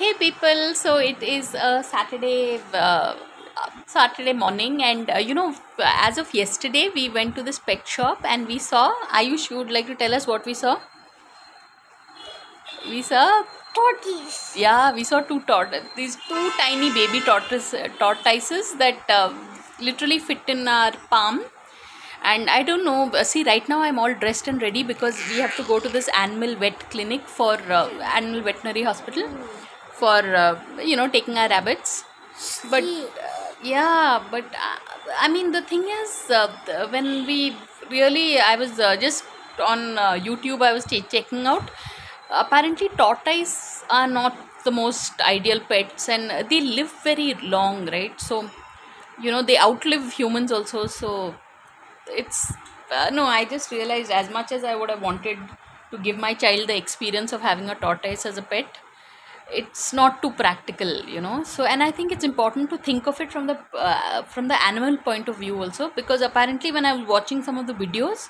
Hey people, so it is a Saturday morning, and as of yesterday, we went to this pet shop and we saw. Ayush, you would like to tell us what we saw? We saw, Tortoises. yeah, we saw these two tiny baby tortoises that literally fit in our palm. And I don't know. See, right now I'm all dressed and ready because we have to go to this animal vet clinic for animal veterinary hospital for taking our rabbits. But See, I mean the thing is when we really I was just on YouTube I was checking out. Apparently, tortoise are not the most ideal pets, and they live very long, right? So they outlive humans also. So it's no, I just realized as much as I would have wanted to give my child the experience of having a tortoise as a pet, it's not too practical. So, and I think it's important to think of it from the animal point of view also, because apparently when I was watching some of the videos,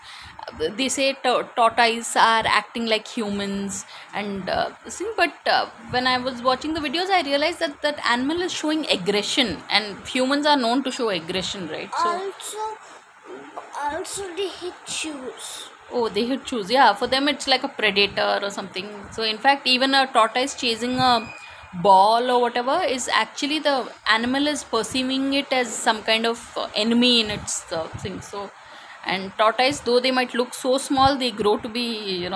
they say tortoise are acting like humans, and but when I was watching the videos I realized that that animal is showing aggression, and humans are known to show aggression, right? So also they hit shoes. oh, they hit choose. Yeah, for them it's like a predator or something. So in fact, even a tortoise chasing a ball or whatever is actually the animal is perceiving it as some kind of enemy in its thing. So, and tortoise, though they might look so small, they grow to be,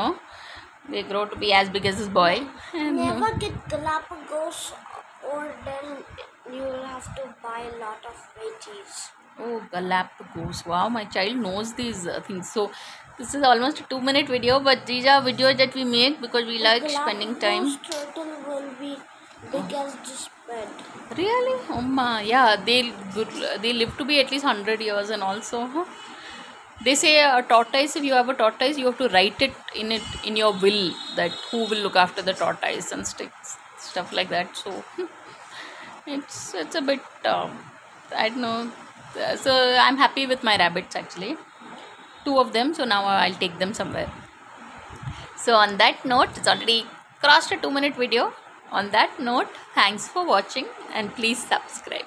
they grow to be as big as this boy. And, Never get Galapagos, or then you will have to buy a lot of veggies. oh, Galapagos. Wow, my child knows these things. So, this is almost a 2-minute video, but these are videos that we make because we like spending time. Galapagos turtle will be big as this bed. Really? Oh my, yeah, they live to be at least 100 years, and also they say a tortoise. If you have a tortoise, you have to write it in your will that who will look after the tortoise and stuff like that. So it's a bit I don't know. So I'm happy with my rabbits actually, two of them. So now I'll take them somewhere. So on that note, it's already crossed a 2-minute video. On that note, thanks for watching and please subscribe.